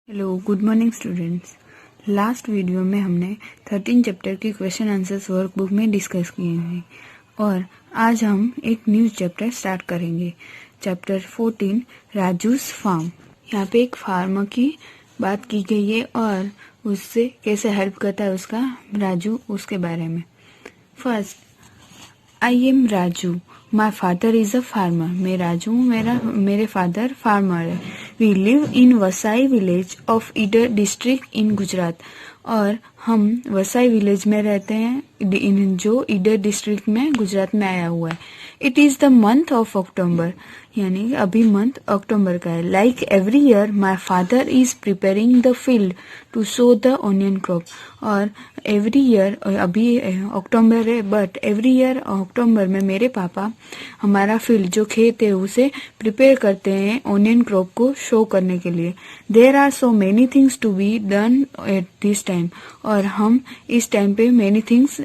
Hello, good morning students. Last video में हमने 13 chapter के क्वेश्चन आंसर्स वर्कबुक में डिस्कस किए हैं और आज हम एक न्यू चैप्टर स्टार्ट करेंगे। Chapter 14 Raju's farm. यहाँ पे एक फार्मर की बात की गई है और उससे कैसे हेल्प करता है उसका राजू, उसके बारे में। First, I am Raju, my father is a farmer. मैं राजू हूँ, मेरे फादर फार्मर है। We live in Vasai village of Idar district in Gujarat. और हम वसाई विलेज में रहते हैं जो ईडर डिस्ट्रिक्ट में गुजरात में आया हुआ है। It is the month of October, यानी अभी मंथ अक्टूबर का है। Like every year my father is preparing the field to sow the onion crop. और एवरी ईयर, अभी अक्टूबर है बट एवरी ईयर अक्टूबर में मेरे पापा हमारा फील्ड जो खेत है उसे प्रिपेयर करते हैं ऑनियन क्रॉप को शो करने के लिए। There are so many things to be done at this time. और हम इस टाइम पे मेनी थिंग्स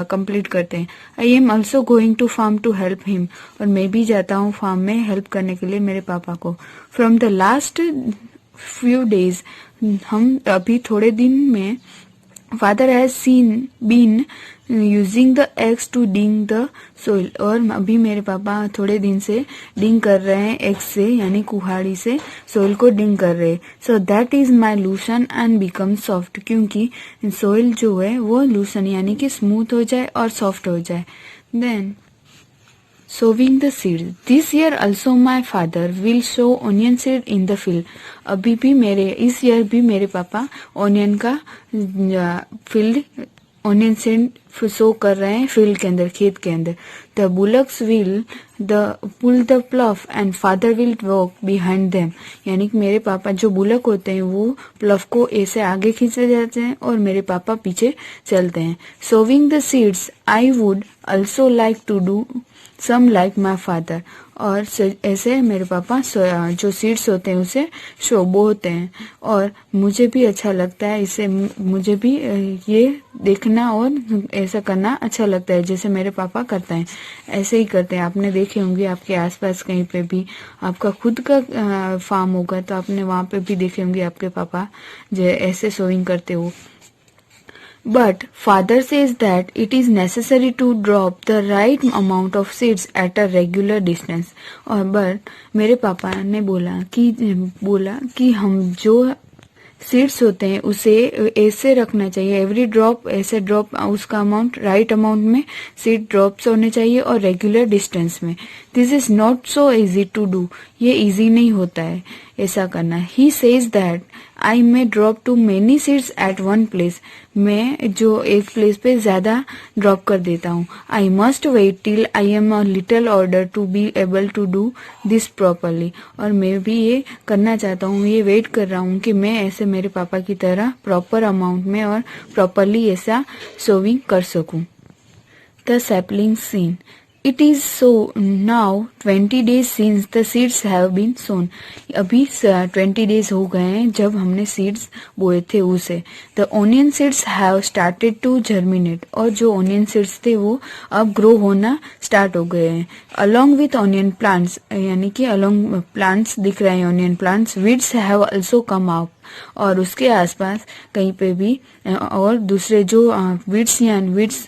कंप्लीट करते हैं। I am also going to farm to help him. और मैं भी जाता हूँ फार्म में हेल्प करने के लिए मेरे पापा को। From the last few days, हम अभी थोड़े दिन में father has been using the axe to dig the soil. और अभी मेरे पापा थोड़े दिन से डिंग कर रहे हैं एक्स से, यानी कुहाड़ी से सोइल को डिंग कर रहे हैं। So that is my loosen and become soft, क्योंकि सोइल जो है वो लूसन यानी कि स्मूथ हो जाए और सॉफ्ट हो जाए। Then sowing the seeds. This year also my father will sow onion seed in the field. अभी भी इस ईयर भी मेरे पापा ऑनियन का फील्ड ऑनियन सीड सो कर रहे हैं फील्ड के अंदर, खेत के अंदर। The bullocks will pull the plough and father will walk behind them, यानी कि मेरे पापा जो बुलक होते हैं वो प्लफ को ऐसे आगे खींचे जाते हैं और मेरे पापा पीछे चलते हैं। Sowing the seeds I would also like to do some like my father. और ऐसे मेरे पापा जो सीड्स होते हैं उसे बोते हैं और मुझे भी अच्छा लगता है। इससे मुझे भी ये देखना और ऐसा करना अच्छा लगता है जैसे मेरे पापा करते हैं, ऐसे ही करते हैं। आपने देखे होंगे आपके आसपास कहीं पे भी आपका खुद का फार्म होगा तो आपने वहां पे भी देखे होंगे आपके पापा जो ऐसे सोइंग करते हो। But father says that it is necessary to drop the right amount of seeds at a regular distance. और but मेरे पापा ने बोला कि हम जो सीड्स होते हैं उसे ऐसे रखना चाहिए, एवरी ड्रॉप ऐसे ड्रॉप उसका अमाउंट राइट अमाउंट में सीड ड्रॉप्स होने चाहिए और रेगुलर डिस्टेंस में। This is not so easy to do, ये इजी नहीं होता है ऐसा करना। He says that I may drop too many seeds at one place, मैं जो एक प्लेस पे ज्यादा ड्रॉप कर देता हूँ। I must wait till I am a little older to be able to do this properly. और मैं भी ये करना चाहता हूँ, ये वेट कर रहा हूँ कि मैं ऐसे मेरे पापा की तरह प्रॉपर अमाउंट में और प्रॉपरली ऐसा सोविंग कर सकूं। The sapling seen. It is so now 20 days since the seeds have been sown. अभी 20 days हो गए हैं जब हमने seeds बोए थे उसे। The onion seeds have started to germinate. और जो onion seeds थे वो अब grow होना start हो गए हैं। Along with onion plants, यानी कि along plants दिख रहे हैं onion plants, weeds have also come up. और उसके आसपास कहीं पे भी और दूसरे जो वीड्स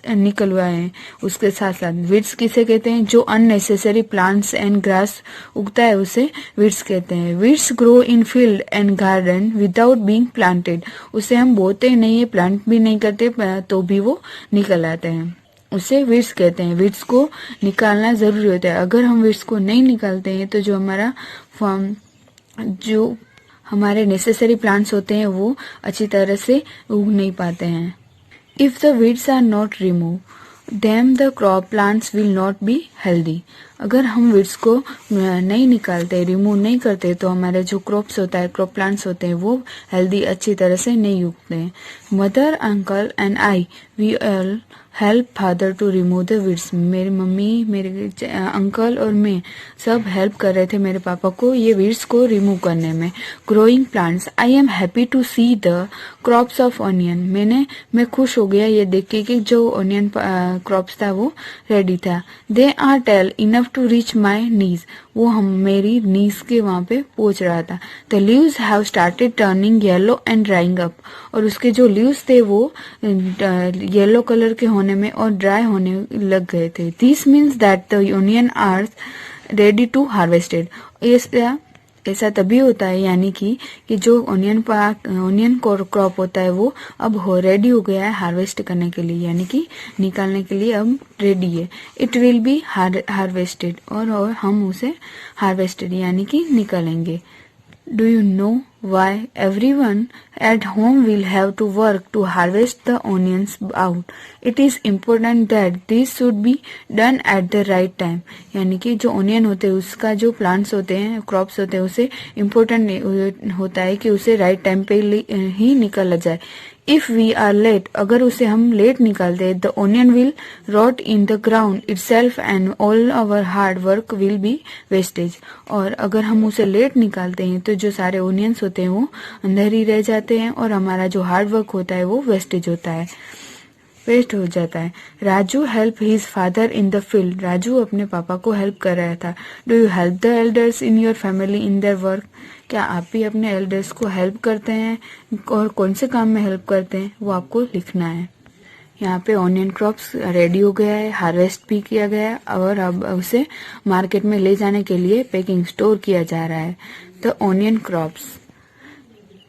निकल हुआ है उसके साथ साथ। वीड्स किसे कहते हैं? जो अननेसेसरी प्लांट्स एंड ग्रास उगता है उसे वीड्स कहते हैं। Weeds grow in field and garden without being planted, उसे हम बोते नहीं है, प्लांट भी नहीं करते तो भी वो निकल आते हैं, उसे वीड्स कहते हैं। वीड्स को निकालना जरूरी होता है। अगर हम वीड्स को नहीं निकालते हैं तो जो हमारे नेसेसरी प्लांट्स होते हैं वो अच्छी तरह से उग नहीं पाते हैं। If the weeds are not remove them the crop plants will not be healthy. अगर हम वीड्स को नहीं निकालते, रिमूव नहीं करते तो हमारे जो क्रॉप्स होता है, क्रॉप प्लांट्स होते हैं वो हेल्दी अच्छी तरह से नहीं उगते हैं। Mother, uncle and I we all help father to remove the weeds. मेरी मम्मी, मेरे अंकल और मैं सब हेल्प कर रहे थे मेरे पापा को ये वीड्स को रिमूव करने में। Growing plants. I am happy to see the crops of onion. मैं खुश हो गया ये देख के कि जो ऑनियन क्रॉप्स था वो रेडी था। They are tall enough to reach my knees, वो मेरी नीज के वहां पे पहुंच रहा था। The leaves have started turning yellow and drying up, और उसके जो लीव्स थे वो येलो कलर के होने में और ड्राई होने लग गए थे। This means that the onion are ready to harvested. ऐसा तभी होता है यानी कि जो ओनियन क्रॉप होता है वो अब रेडी हो गया है हार्वेस्ट करने के लिए, यानी कि निकालने के लिए अब रेडी है। इट विल बी हार्वेस्टेड, और हम उसे हार्वेस्टेड यानी कि निकालेंगे। Do you know why everyone at home will have to work to harvest the onions out? It is important that this should be done at the right time. यानी कि जो onion होते हैं उसका जो प्लांट्स होते हैं, क्रॉप्स होते हैं, उसे इम्पोर्टेंट होता है कि उसे राइट टाइम पे ही निकाला जाए। इफ वी आर लेट, अगर उसे हम लेट निकालते हैं, the onion will rot in the ground itself and all our hard work will be wastage. और अगर हम उसे लेट निकालते हैं तो जो सारे ओनियंस होते हैं वो अंदर ही रह जाते हैं और हमारा जो हार्ड वर्क होता है वो वेस्टेज होता है, वेस्ट हो जाता है। Raju help his father in the field, Raju अपने पापा को हेल्प कर रहा था। Do you help the elders in your family in their work, क्या आप भी अपने एल्डर्स को हेल्प करते हैं और कौन से काम में हेल्प करते हैं वो आपको लिखना है। यहाँ पे ऑनियन क्रॉप्स रेडी हो गया है, हार्वेस्ट भी किया गया है और अब उसे मार्केट में ले जाने के लिए पैकिंग स्टोर किया जा रहा है। The onion crops,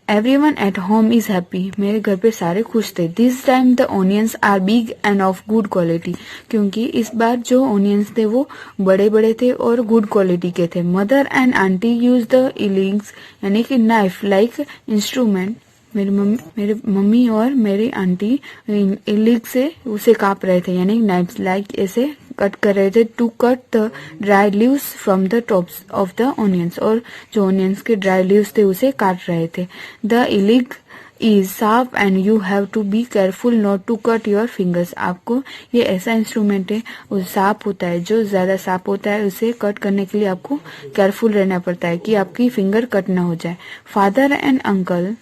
everyone at home is happy, मेरे घर पे सारे खुश थे। This time the onions are big and of good quality, क्योंकि इस बार जो ओनियंस थे वो बड़े बड़े थे और गुड क्वालिटी के थे। Mother and aunty use the इलिंग्स यानी कि नाइफ लाइक इंस्ट्रूमेंट, मेरे मम्मी और मेरी आंटी इलिग से उसे काट रहे थे, यानी नाइफ लाइक ऐसे कट कर रहे थे। To cut the dry leaves from the tops of the onions, और जो ऑनियंस के ड्राई लीव्स थे उसे काट रहे थे। द इलिग is sharp and you have to be careful not to cut your fingers, आपको ये ऐसा इंस्ट्रूमेंट है, वो शार्प होता है, जो ज्यादा शार्प होता है उसे कट करने के लिए आपको केयरफुल रहना पड़ता है कि आपकी फिंगर कट ना हो जाए। Father and uncle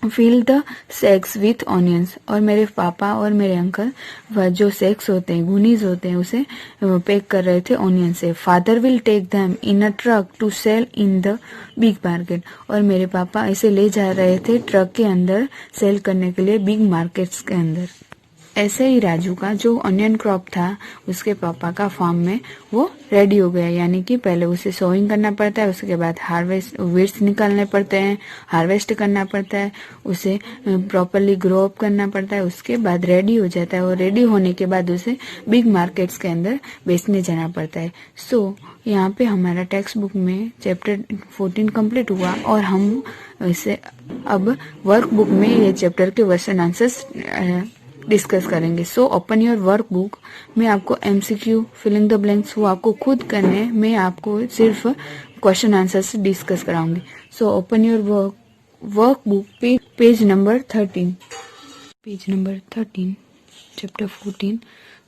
fill the sacks with onions, और मेरे पापा और मेरे अंकल जो सैक्स होते हैं, गुनीज होते हैं, उसे पैक कर रहे थे ऑनियन से। Father will take them in a truck to sell in the big market, और मेरे पापा इसे ले जा रहे थे ट्रक के अंदर सेल करने के लिए बिग मार्केट्स के अंदर। ऐसे ही राजू का जो ऑनियन क्रॉप था उसके पापा का फार्म में वो रेडी हो गया, यानी कि पहले उसे सोइंग करना पड़ता है, उसके बाद हार्वेस्ट वीड्स निकालने पड़ते हैं, हार्वेस्ट करना पड़ता है, उसे प्रॉपरली ग्रो अप करना पड़ता है, उसके बाद रेडी हो जाता है और रेडी होने के बाद उसे बिग मार्केट्स के अंदर बेचने जाना पड़ता है। सो यहाँ पे हमारा टेक्स्ट बुक में चैप्टर 14 कंप्लीट हुआ और हम इसे अब वर्क बुक में ये चैप्टर के क्वेश्चन आंसर्स डिस्कस करेंगे। सो ओपन योर वर्क बुक, मैं आपको एमसीक्यू फिलिंग द ब्लैंक्स वो आपको खुद करने, मैं आपको सिर्फ क्वेश्चन आंसर्स डिस्कस कराऊंगी। So open your work book, page number 13, page number 13 chapter 14,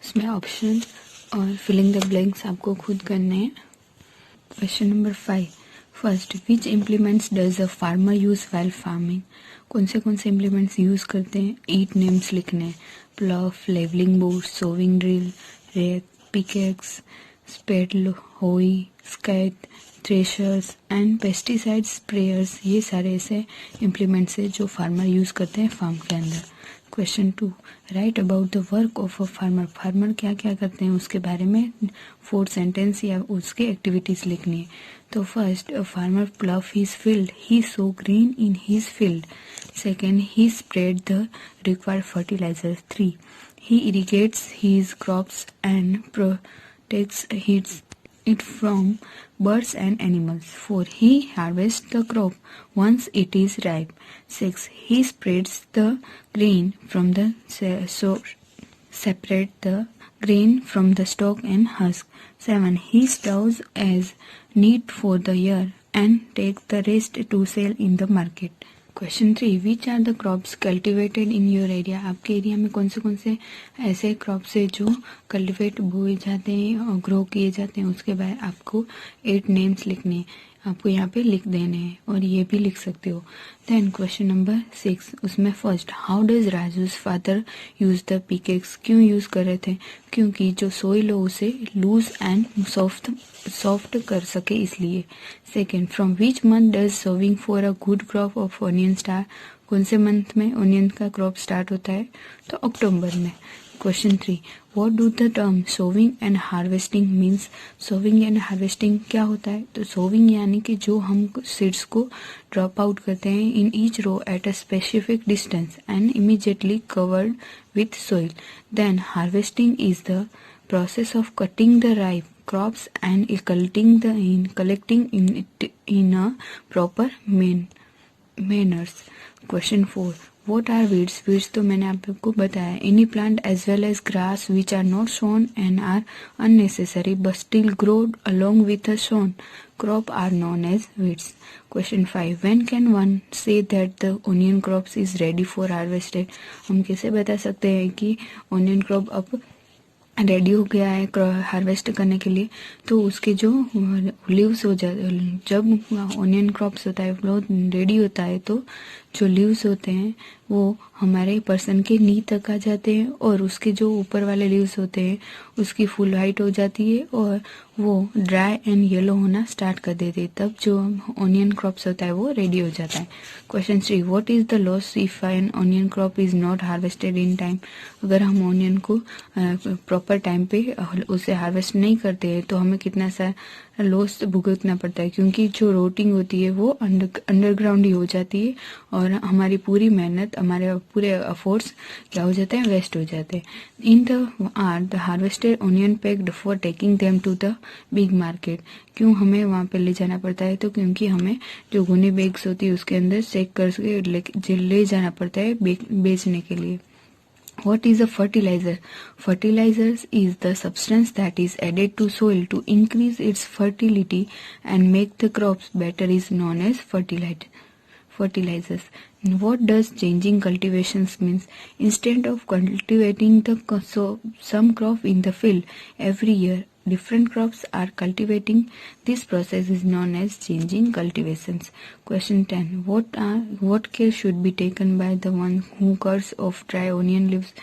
उसमें ऑप्शन और फिलिंग द ब्लैंक्स आपको खुद करने हैं। Question number 5, first, which implements does a farmer use while farming, कौन से इम्प्लीमेंट्स यूज करते हैं ईट नेम्स लिखने, plough, levelling board, sowing drill, rake, pickaxe, spade, hoe, स्कैट, threshers and pesticide sprayers, ये सारे ऐसे इम्प्लीमेंट्स है जो फार्मर यूज करते हैं फार्म के अंदर। Question 2, right about the work of a farmer, farmer क्या क्या करते हैं उसके बारे में 4 सेंटेंस या उसके एक्टिविटीज लिखनी है। तो first, a farmer plough his field, he sow grain in his field. Second, he spread the required fertiliser. 3, he irrigates his crops and protects it from birds and animals. 4, he harvests the crop once it is ripe. 6, he spreads the grain from the separate the grain from the stalk and husk. 7, he stores as need for the year and takes the rest to sell in the market. Question 3, which are the crops cultivated in your area, आपके area में कौन से ऐसे crops है जो cultivate बोए जाते हैं और ग्रो किए जाते हैं, उसके बाद आपको 8 नेम्स लिखने हैं। आपको यहाँ पे लिख देने हैं और ये भी लिख सकते हो। देन क्वेश्चन नंबर 6, उसमें first, how does Raju's father use the pickaxe, क्यों यूज कर रहे थे, क्योंकि जो सोइल हो उसे लूज एंड सॉफ्ट कर सके इसलिए। Second, from which month does sowing for a good crop of onion start, कौन से मंथ में ऑनियन का क्रॉप स्टार्ट होता है, तो अक्टूबर में। Question 3, what do the term sowing and harvesting means, sowing and harvesting क्या होता है, तो सोविंग यानी कि जो हम सीड्स को ड्रॉप आउट करते हैं in each row at a specific distance and immediately covered with soil. Then harvesting is the process of cutting the ripe crops and collecting in a proper manners. Question 4, what are weeds? Weeds तो मैंने आपको बताया, any plant as well as grass which are not sown and are unnecessary but still grow along with the sown crop are known as weeds. Question 5, when can one say that the onion crops is ready for harvested? हम कैसे बता सकते हैं कि onion crop अब ready हो गया है हार्वेस्ट करने के लिए, तो उसके जो लीव्स हो जाते, जब ऑनियन क्रॉप्स होता है वो रेडी होता है तो जो लीव्स होते हैं वो हमारे पर्सन के नी तक आ जाते हैं और उसके जो ऊपर वाले लीव्स होते हैं उसकी फुल हाइट हो जाती है और वो ड्राई एंड येलो होना स्टार्ट कर देते हैं, तब जो ऑनियन क्रॉप्स होता है वो रेडी हो जाता है। Question 3, what is the loss if an onion crop is not harvested in time, अगर हम ऑनियन को प्रॉपर टाइम पे उसे हार्वेस्ट नहीं करते हैं तो हमें कितना सा लॉस भुगतना पड़ता है, क्योंकि जो रोटिंग होती है वो अंडरग्राउंड ही हो जाती है और हमारी पूरी मेहनत, हमारे पूरे एफर्ट्स क्या हो जाते हैं, वेस्ट हो जाते हैं। In the harvested onion packed for taking them to the big market, क्यों हमें वहाँ पे ले जाना पड़ता है, तो क्योंकि हमें जो गुने बैग्स होती है उसके अंदर सेक करके ले जाना पड़ता है बेचने के लिए। What is a fertilizer? Fertilizers is the substance that is added to soil to increase its fertility and make the crops better is known as fertilizers. What does changing cultivations means? Instead of cultivating some crop in the field every year, different crops are cultivating. This process is known as changing cultivations. Question 10. What care should be taken by the one who cuts off dry onion leaves?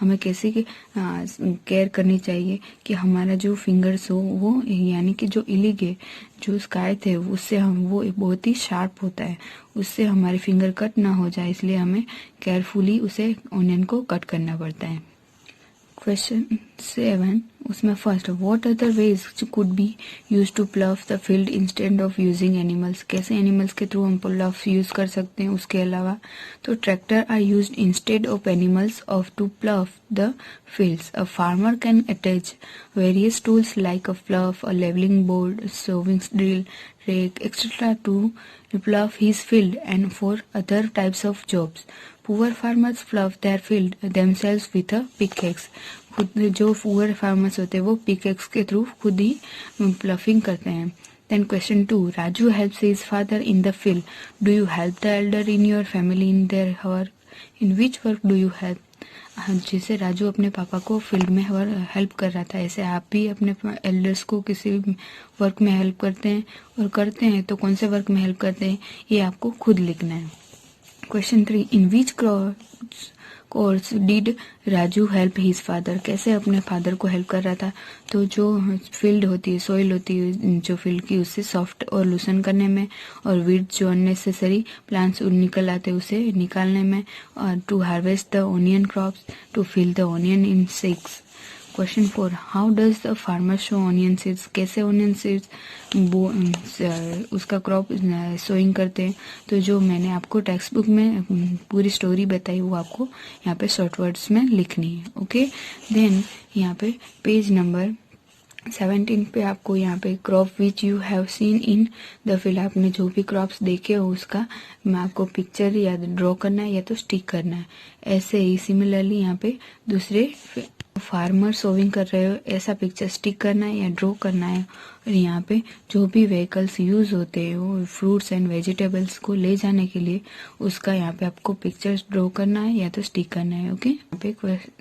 हमें कैसे care करनी चाहिए कि हमारा जो fingers हो वो यानी कि जो इलिग है, जो स्काइथ है, उससे हम वो बहुत ही शार्प होता है, उससे हमारे फिंगर कट ना हो जाए, इसलिए हमें केयरफुली उसे ऑनियन को कट करना पड़ता है। क्वेश्चन 7, उसमें first, what other ways could be use to plough the field instead of using animals, कैसे एनिमल्स के थ्रू हम प्लव यूज कर सकते हैं उसके अलावा, तो tractor are used instead of animals of to plough the fields. A farmer can attach various tools like a plough, a leveling board, sowing drill, rake, etc. to plough his field and for other types of jobs. Poor farmers plough their field themselves with a pickaxe. खुद जो poor farmers होते हैं वो pickaxe के through खुद ही ploughing करते हैं। Then question 2, Raju helps his father in the field. Do you help the elder in your family in their work? In which work do you help? जैसे राजू अपने पापा को फील्ड में हेल्प कर रहा था, ऐसे आप भी अपने एल्डर्स को किसी वर्क में हेल्प करते हैं, और करते हैं तो कौन से वर्क में हेल्प करते हैं ये आपको खुद लिखना है। Question 3, in which course did Raju help his father, कैसे अपने फादर को हेल्प कर रहा था, तो जो फील्ड होती है, सोइल होती है जो फील्ड की, उससे सॉफ्ट और लूसन करने में, और वीड जो अननेसेसरी प्लांट्स निकल आते उसे निकालने में, और to harvest the onion crops, to fill the onion in sacks. Question 4, how does the farmer sow onion seeds, कैसे ऑनियन सीड्स उसका क्रॉप सोइंग करते हैं, तो जो मैंने आपको टेक्स्ट बुक में पूरी स्टोरी बताई वो आपको यहाँ पे शॉर्ट वर्ड्स में लिखनी है। ओके, देन यहाँ पे पेज नंबर 17 पे आपको यहाँ पे crop which you have seen in the field, आपने जो भी क्रॉप्स देखे हो उसका मैं आपको पिक्चर या ड्रॉ करना है या तो स्टिक करना है। ऐसे ही सिमिलरली यहाँ पे दूसरे फार्मर सोविंग कर रहे हो ऐसा पिक्चर स्टिक करना है या ड्रॉ करना है। और यहाँ पे जो भी व्हीकल्स यूज होते हैं वो फ्रूट्स एंड वेजिटेबल्स को ले जाने के लिए उसका यहाँ पे आपको पिक्चर्स ड्रॉ करना है या तो स्टिक करना है। ओके,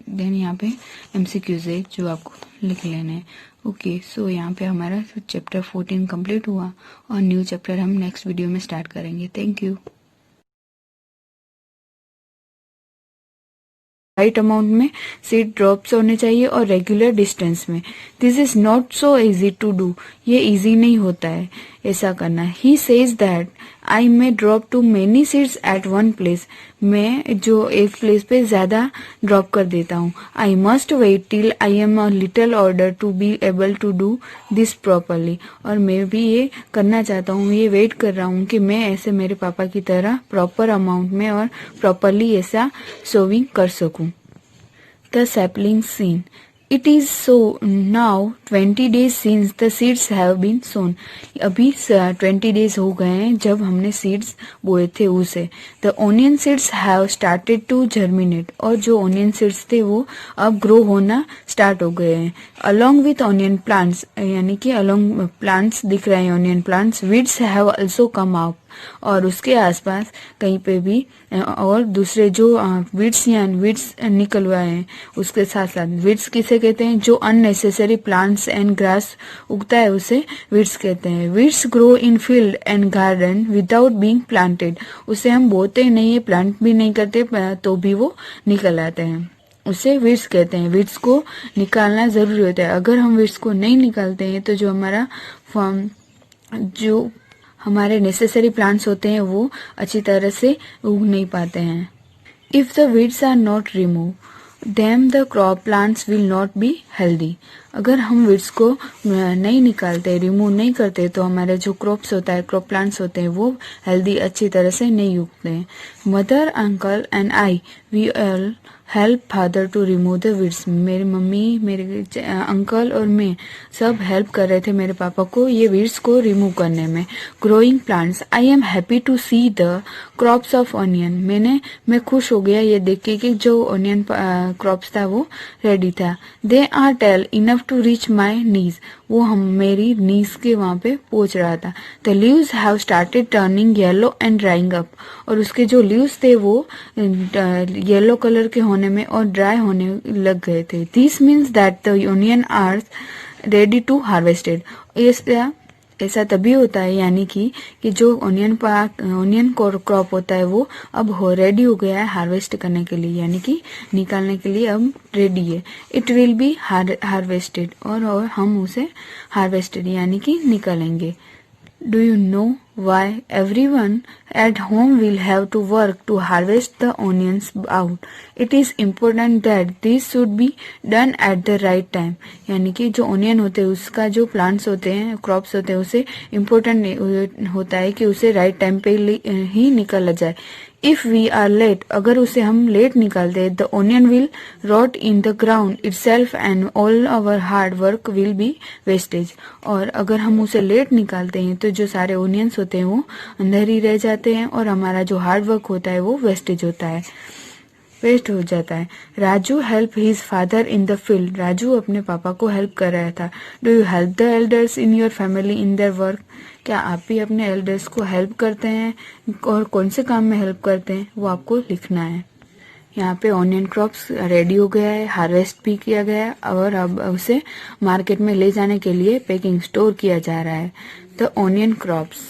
देन यहाँ पे MCQs है जो आपको लिख लेना है। ओके, सो यहाँ पे हमारा चैप्टर 14 कंप्लीट हुआ और न्यू चैप्टर हम नेक्स्ट वीडियो में स्टार्ट करेंगे। Thank you. राइट अमाउंट में सीड ड्रॉप्स होने चाहिए और रेगुलर डिस्टेंस में। This is not so easy to do, ये इजी नहीं होता है ऐसा करना। He says that I may drop too many seeds at one place, मैं जो एक प्लेस पे ज्यादा ड्रॉप कर देता हूँ। I must wait till I am a little older to be able to do this properly, और मैं भी ये करना चाहता हूँ, ये वेट कर रहा हूँ कि मैं ऐसे मेरे पापा की तरह प्रॉपर अमाउंट में और प्रॉपरली ऐसा सोविंग कर सकूं। The sapling scene. It is so now 20 days since the seeds have been sown. अभी 20 days हो गए हैं जब हमने seeds बोए थे उसे। The onion seeds have started to germinate. और जो onion seeds थे वो अब grow होना start हो गए हैं। Along with onion plants, यानी कि along plants दिख रहे हैं onion plants, weeds have also come up. और उसके आसपास कहीं पे भी और दूसरे जो वीड्स या वीड्स निकल हुआ है उसके साथ साथ। वीड्स किसे कहते हैं? जो अननेसेसरी प्लांट्स एंड ग्रास उगता है उसे वीड्स कहते हैं। Weeds grow in field and garden without being planted, उसे हम बोते नहीं है, प्लांट भी नहीं करते तो भी वो निकल आते हैं, उसे वीड्स कहते हैं। वीड्स को निकालना जरूरी होता है। अगर हम वीड्स को नहीं निकालते हैं तो जो हमारे नेसेसरी प्लांट्स होते हैं वो अच्छी तरह से उग नहीं पाते हैं। If the weeds are not remove them the crop plants will not be healthy. अगर हम वीड्स को नहीं निकालते, रिमूव नहीं करते तो हमारे जो क्रॉप्स होता है, क्रॉप प्लांट्स होते हैं वो हेल्दी अच्छी तरह से नहीं उगते हैं। Mother, uncle and I we all help father to remove the weeds. मेरी मम्मी, मेरे अंकल और मैं सब हेल्प कर रहे थे मेरे पापा को ये वीड्स को रिमूव करने में। Growing plants, I am happy to see the crops of onion. मैं खुश हो गया ये देख के कि जो ऑनियन क्रॉप्स था वो रेडी था। They are tall enough to reach my knees, वो हम मेरी नीज के वहां पे पहुंच रहा था। The leaves have started turning yellow and drying up, और उसके जो लीव्स थे वो येलो कलर के होने में और ड्राई होने लग गए थे। This means that the onion are ready to harvested. ऐसा तभी होता है यानी कि जो ऑनियन क्रॉप होता है वो अब रेडी हो गया है हार्वेस्ट करने के लिए, यानी कि निकालने के लिए अब रेडी है। इट विल बी हार्वेस्टेड, और हम उसे हार्वेस्टेड यानी कि निकालेंगे। Do you know why everyone at home will have to work to harvest the onions out? It is important that this should be done at the right time. यानी कि जो onion होते हैं उसका जो प्लांट्स होते हैं, क्रॉप्स होते हैं, उसे इम्पोर्टेंट होता है कि उसे राइट टाइम पे ही निकाला जाए। इफ वी आर लेट, अगर उसे हम लेट निकालते हैं, the onion will rot in the ground itself and all our hard work will be wastage. और अगर हम उसे लेट निकालते हैं तो जो सारे ऑनियंस होते हैं वो अंदर ही रह जाते हैं और हमारा जो हार्ड वर्क होता है वो वेस्ट हो जाता है। Raju help his father in the field, Raju अपने पापा को हेल्प कर रहा था। Do you help the elders in your family in their work, क्या आप भी अपने एल्डर्स को हेल्प करते हैं और कौन से काम में हेल्प करते हैं वो आपको लिखना है। यहाँ पे ऑनियन क्रॉप्स रेडी हो गया है, हार्वेस्ट भी किया गया है और अब उसे मार्केट में ले जाने के लिए पैकिंग स्टोर किया जा रहा है। The onion crops,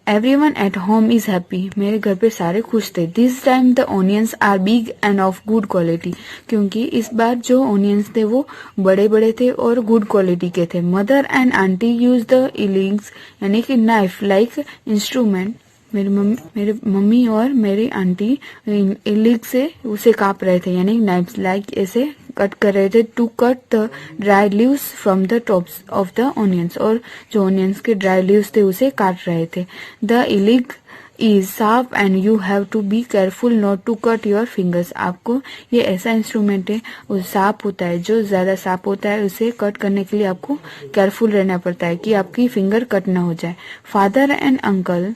everyone at home is happy, मेरे घर पे सारे खुश थे। This time the onions are big and of good quality, क्योंकि इस बार जो ऑनियंस थे वो बड़े बड़े थे और गुड क्वालिटी के थे। Mother and aunty use the इलिंग्स यानी कि नाइफ लाइक इंस्ट्रूमेंट, मेरे मम्मी और मेरी आंटी इलिग से उसे काट रहे थे यानी नाइफ लाइक ऐसे कट कर रहे थे। To cut the dry leaves from the tops of the onions, और जो ऑनियंस के ड्राई लीव्स थे उसे काट रहे थे। द इलिग is sharp and you have to be careful not to cut your fingers, आपको ये ऐसा इंस्ट्रूमेंट है वो शार्प होता है, जो ज्यादा शार्प होता है उसे कट करने के लिए आपको केयरफुल रहना पड़ता है कि आपकी फिंगर कट ना हो जाए। Father and uncle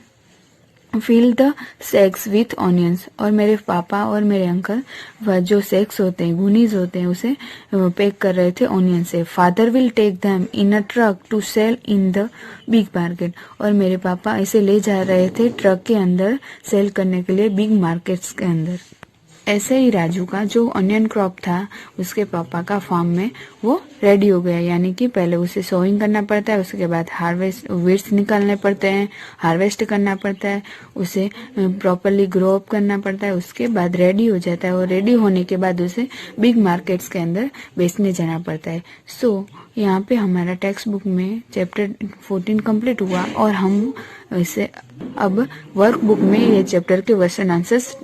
fill the sacks with onions, और मेरे पापा और मेरे अंकल वह जो सैक्स होते हैं, गुनीज होते हैं, उसे पैक कर रहे थे ऑनियन से। Father will take them in a truck to sell in the big market, और मेरे पापा इसे ले जा रहे थे ट्रक के अंदर सेल करने के लिए बिग मार्केट्स के अंदर। ऐसे ही राजू का जो ऑनियन क्रॉप था उसके पापा का फार्म में वो रेडी हो गया, यानी कि पहले उसे सोइंग करना पड़ता है, उसके बाद हार्वेस्ट वीड्स निकालने पड़ते हैं, हार्वेस्ट करना पड़ता है, उसे प्रॉपरली ग्रो अप करना पड़ता है, उसके बाद रेडी हो जाता है, और रेडी होने के बाद उसे बिग मार्केट्स के अंदर बेचने जाना पड़ता है। सो यहाँ पे हमारा टेक्स्ट बुक में चैप्टर 14 कंप्लीट हुआ, और हम इसे अब वर्क बुक में ये चैप्टर के क्वेश्चन आंसर्स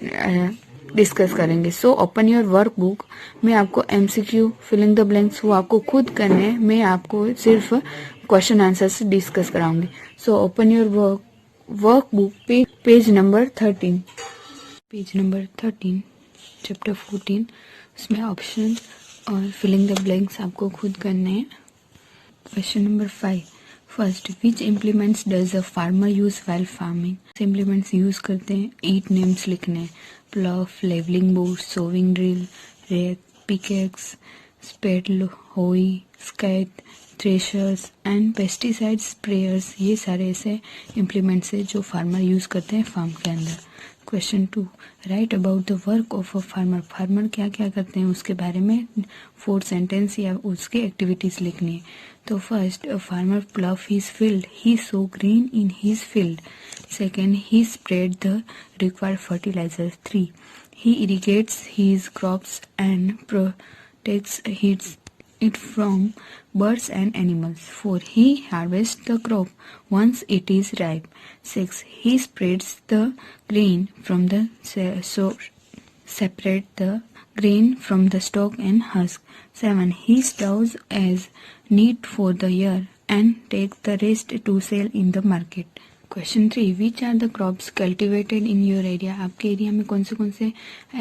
डिस्कस करेंगे। सो ओपन योर वर्क बुक में आपको एमसीक्यू फिलिंग द ब्लैंक्स वो आपको खुद करने, मैं आपको सिर्फ क्वेश्चन आंसर्स डिस्कस कराऊंगी। So open your work book page number 13, page number 13 chapter 14, उसमें ऑप्शन और फिलिंग द ब्लैंक्स आपको खुद करने हैं। Question number 5, first which implements does a farmer use while farming. Implements use करते हैं ईट नेम्स लिखने, plough, levelling board, sowing drill, rake, pickaxe, spade, hoe, स्कैट, threshers and pesticide sprayers, ये सारे ऐसे इम्प्लीमेंट्स है जो फार्मर यूज करते हैं फार्म के अंदर। Question 2, right about the work of a farmer. Farmer क्या क्या करते हैं उसके बारे में 4 सेंटेंस या उसकी एक्टिविटीज लिखनी है। तो first, a farmer plough his field, he sow grain in his field. Second, he spread the required fertilizer. 3. He irrigates his crops and protects it from birds and animals. 4. He harvests the crop once it is ripe. 6. He spreads the grain from the separate the grain from the stalk and husk. 7. He stores as need for the year and takes the rest to sell in the market. Question 3, which are the crops cultivated in your area. आपके area में कौन से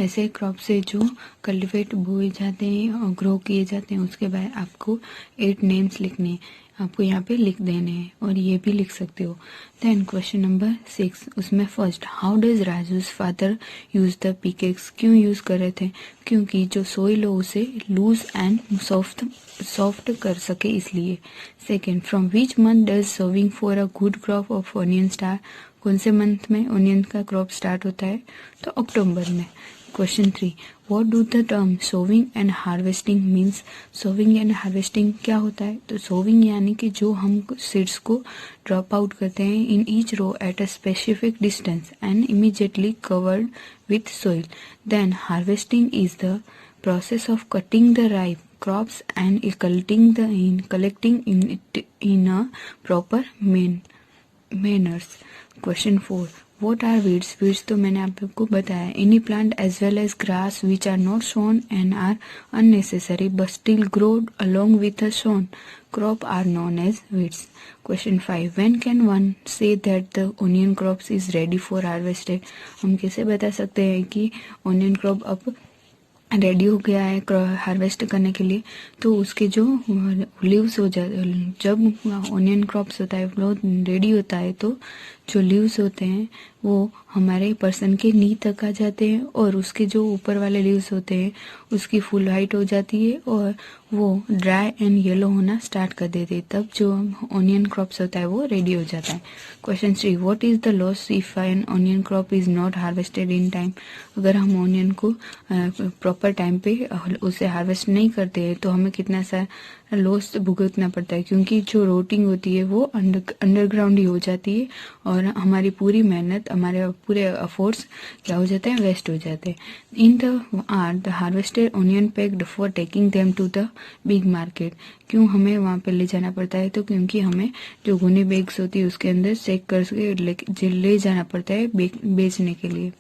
ऐसे crops है जो cultivate बोए जाते हैं और ग्रो किए जाते हैं, उसके बाद आपको 8 नेम्स लिखने हैं, आपको यहाँ पे लिख देने हैं, और ये भी लिख सकते हो। देन क्वेश्चन नंबर 6, उसमें first, how does Raju's father use the pickaxe. क्यों यूज कर रहे थे, क्योंकि जो सोइल हो उसे लूज एंड सॉफ्ट कर सके इसलिए। Second, from which month does sowing for a good crop of onion start. कौन से मंथ में ऑनियन का क्रॉप स्टार्ट होता है, तो अक्टूबर में। Question 3, what do the term sowing and harvesting means. Sowing and harvesting क्या होता है, तो सोविंग यानी कि जो हम सीड्स को ड्रॉप आउट करते हैं in each row at a specific distance and immediately covered with soil. Then harvesting is the process of cutting the ripe crops and collecting it in a proper manners. Question 4, what are weeds? Weeds तो मैंने आपको बताया, any plant as well as grass which are not sown and are unnecessary but still grow along with a sown crop are known as weeds. Question 5, when can one say that the onion crops is ready for harvested? हम कैसे बता सकते हैं कि onion crop अब ready हो गया है हार्वेस्ट करने के लिए, तो उसके जो लीव्स हो जाते, जब ऑनियन क्रॉप्स होता है वो रेडी होता है तो जो लीव्स होते हैं वो हमारे पर्सन के नी तक आ जाते हैं, और उसके जो ऊपर वाले लीव्स होते हैं उसकी फुल हाइट हो जाती है और वो ड्राई एंड येलो होना स्टार्ट कर देते हैं, तब जो ऑनियन क्रॉप्स होता है वो रेडी हो जाता है। Question 3, what is the loss if an onion crop is not harvested in time. अगर हम ऑनियन को प्रॉपर टाइम पे उसे हार्वेस्ट नहीं करते हैं तो हमें कितना सा लॉस भुगतना पड़ता है, क्योंकि जो रोटिंग होती है वो अंडरग्राउंड ही हो जाती है और हमारी पूरी मेहनत, हमारे पूरे एफर्ट्स क्या हो जाते हैं, वेस्ट हो जाते हैं। In the harvested onion packed for taking them to the big market. क्यों हमें वहाँ पे ले जाना पड़ता है, तो क्योंकि हमें जो गुनी बैग्स होती है उसके अंदर चेक करके ले जाना पड़ता है बेचने के लिए।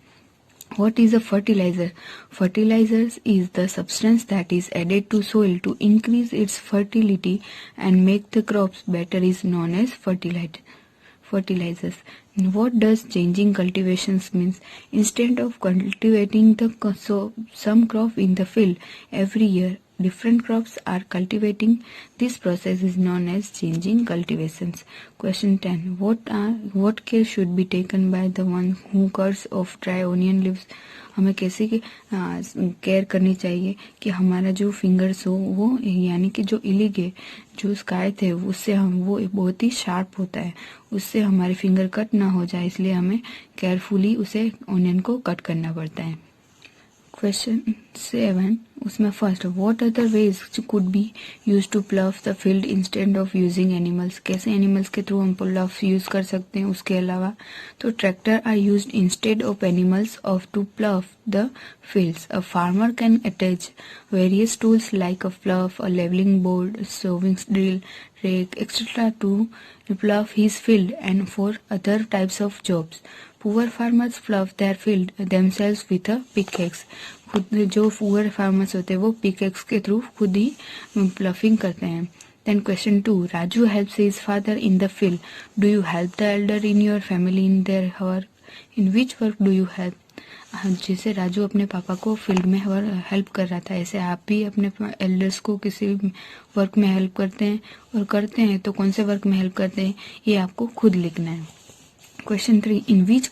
What is a fertilizer? Fertilizers is the substance that is added to soil to increase its fertility and make the crops better is known as fertilizers. What does changing cultivations means? Instead of cultivating some crop in the field every year, different crops are cultivating. This process is known as changing cultivations. Question 10. What care should be taken by the one who cuts off dry onion leaves? हमें कैसे care करनी चाहिए कि हमारा जो fingers हो वो यानी कि जो इलीगे जो स्काइथ है उससे हम वो बहुत ही शार्प होता है, उससे हमारे फिंगर कट ना हो जाए, इसलिए हमें केयरफुली उसे ऑनियन को कट करना पड़ता है। क्वेश्चन 7 उसमें first, what other ways could be use to plough the field instead of using animals? कैसे एनिमल्स के थ्रू हम प्लव यूज कर सकते हैं उसके अलावा? तो tractor are used instead of animals of to plough the fields. A farmer can attach various tools like a plough, a leveling board, sowing drill, rake, etc. to plough his field and for other types of jobs. Poor farmers plough their field themselves with a pickaxe. खुद जो poor farmers होते हैं वो pickaxe के through खुद ही ploughing करते हैं। Then question 2. Raju helps his father in the field. Do you help the elder in your family in their work? In which work do you help? जैसे राजू अपने पापा को फील्ड में हेल्प कर रहा था, ऐसे आप भी अपने एल्डर्स को किसी वर्क में हेल्प करते हैं, और करते हैं तो कौन से वर्क में हेल्प करते हैं ये आपको खुद लिखना है। Question 3. In which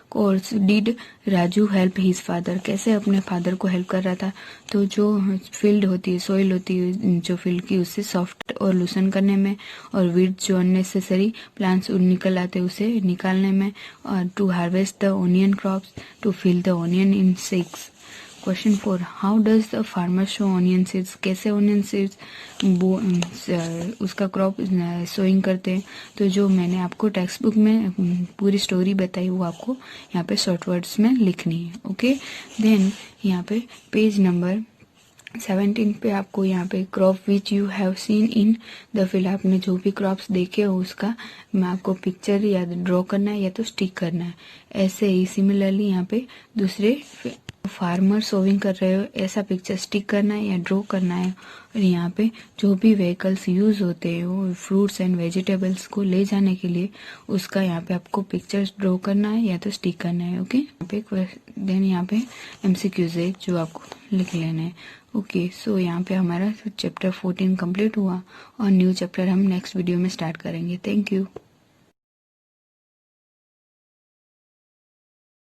course did Raju help his father? कैसे अपने फादर को हेल्प कर रहा था? तो जो फील्ड होती है, सॉइल होती है जो फील्ड की, उससे सॉफ्ट और लूसन करने में, और वीड्स जो अननेसेसरी प्लांट्स निकल आते उसे निकालने में, और to harvest the onion crops, to fill the onion in sacks. Question 4. How does the farmer sow onion seeds? कैसे ऑनियन सीड्स उसका क्रॉप सोइंग करते हैं? तो जो मैंने आपको टेक्स्ट बुक में पूरी स्टोरी बताई वो आपको यहाँ पे शॉर्ट वर्ड्स में लिखनी है। ओके, देन यहाँ पे पेज नंबर 17 पे आपको यहाँ पे crop which you have seen in the field, आपने जो भी क्रॉप्स देखे हो उसका मैं आपको पिक्चर या ड्रॉ करना है या तो स्टिक करना है। ऐसे ही सिमिलरली यहाँ पे दूसरे फार्मर सोविंग कर रहे हो ऐसा पिक्चर स्टिक करना है या ड्रॉ करना है, और यहाँ पे जो भी व्हीकल्स यूज होते हैं वो फ्रूट्स एंड वेजिटेबल्स को ले जाने के लिए उसका यहाँ पे आपको पिक्चर्स ड्रॉ करना है या तो स्टिक करना है। ओके, यहाँ पे देन यहाँ पे MCQs है जो आपको लिख लेना है। ओके, सो यहाँ पे हमारा चैप्टर 14 कंप्लीट हुआ और न्यू चैप्टर हम नेक्स्ट वीडियो में स्टार्ट करेंगे। Thank you.